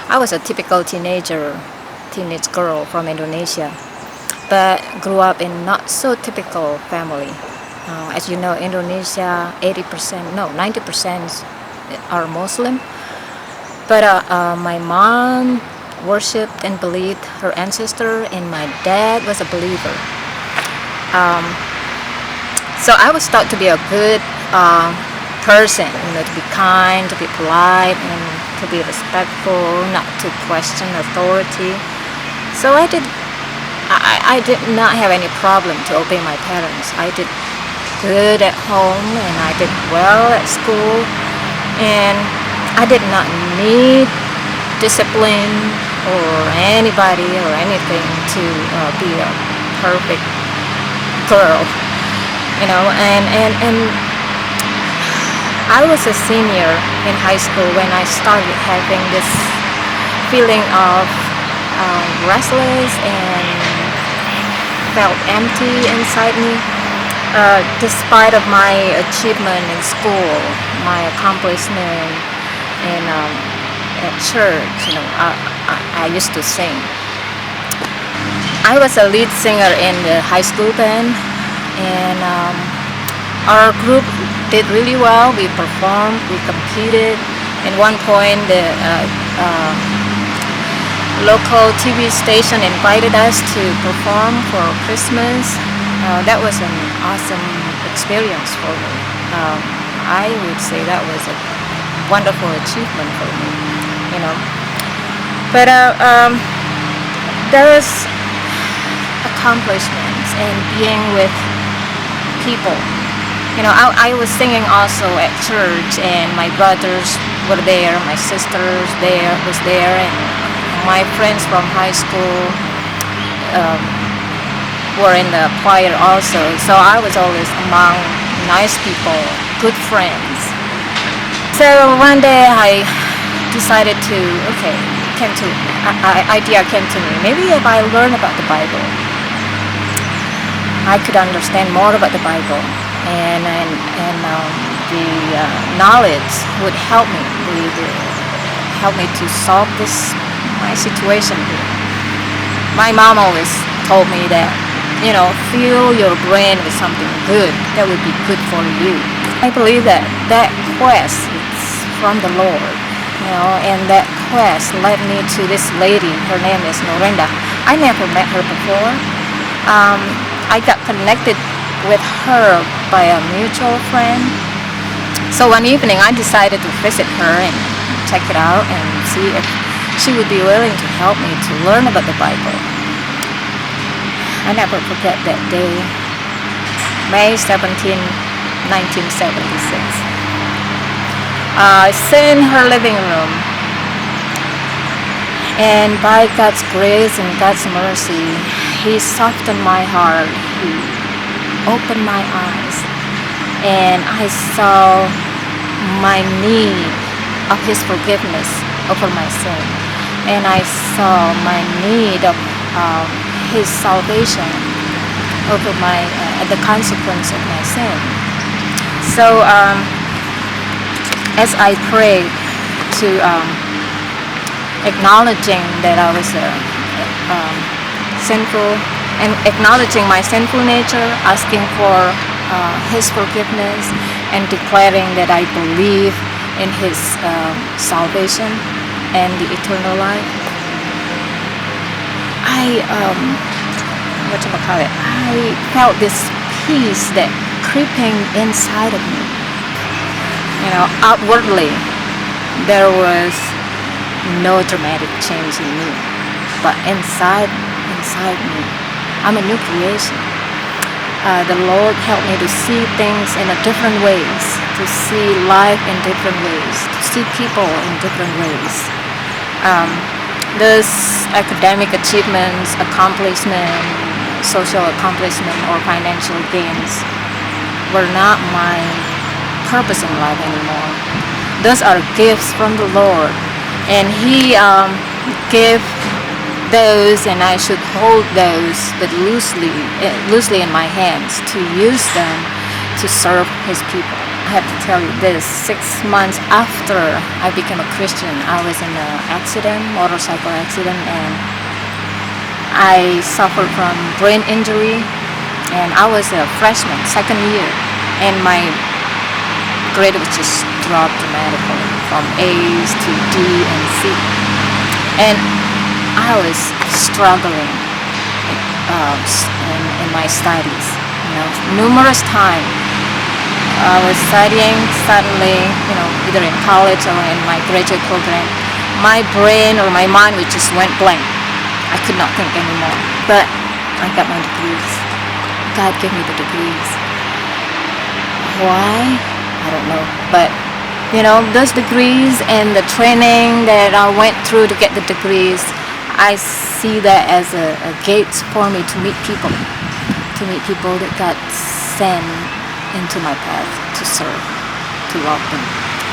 I was a typical teenage girl from Indonesia, but grew up in not so typical family. As you know, Indonesia, 80%, no, 90% are Muslim. But my mom worshipped and believed her ancestor, and my dad was a believer. Um, so I was taught to be a good person, to be kind, to be polite, and to be respectful, not to question authority. So I did not have any problem to obey my parents. I did good at home and I did well at school, and I did not need discipline or anybody or anything to be a perfect girl, and I was a senior in high school when I started having this feeling of restless and felt empty inside me. Despite of my achievement in school, my accomplishment in at church, I used to sing. I was a lead singer in the high school band, and our group did really well. We performed, we competed. At one point, the local TV station invited us to perform for Christmas. That was an awesome experience for me. I would say that was a wonderful achievement for me, But there was accomplishments in being with people. I was singing also at church, and my brothers were there, my sisters was there, and my friends from high school were in the choir also. So I was always among nice people, good friends. So one day I decided to, idea came to me. Maybe if I learn about the Bible, I could understand more about the Bible, and the knowledge would help me. Help me to solve my situation here. My mom always told me that, fill your brain with something good that would be good for you. I believe that quest is from the Lord, and that quest led me to this lady. Her name is Norenda. I never met her before. I got connected with her by a mutual friend. So one evening I decided to visit her and check it out and see if she would be willing to help me to learn about the Bible. I never forget that day, May 17, 1976. I sit in her living room, and by God's grace and God's mercy, He softened my heart. He opened my eyes, and I saw my need of His forgiveness over my sin, and I saw my need of His salvation over the consequence of my sin. So as I prayed to acknowledging that I was sinful, and acknowledging my sinful nature, asking for His forgiveness, and declaring that I believe in His salvation and the eternal life, I felt this peace that creeping inside of me. Outwardly, there was no dramatic change in me, but inside me, I'm a new creation. The Lord helped me to see things in different ways, to see life in different ways, to see people in different ways. Those academic achievements, accomplishment, social accomplishment, or financial gains were not my purpose in life anymore. Those are gifts from the Lord, and He gave those, and I should hold those, but loosely in my hands, to use them to serve His people. have to tell you this. 6 months after I became a Christian, I was in an accident, motorcycle accident, and I suffered from brain injury, and I was a freshman, second year, and my grade was just dropped dramatically from A's to D and C, and I was struggling in my studies. Numerous times I was studying, suddenly, either in college or in my graduate program, my brain or my mind just went blank. I could not think anymore. But I got my degrees. God gave me the degrees. Why? I don't know. But, those degrees and the training that I went through to get the degrees, I see that as a gate for me to meet people that God sent into my path to serve, to love them.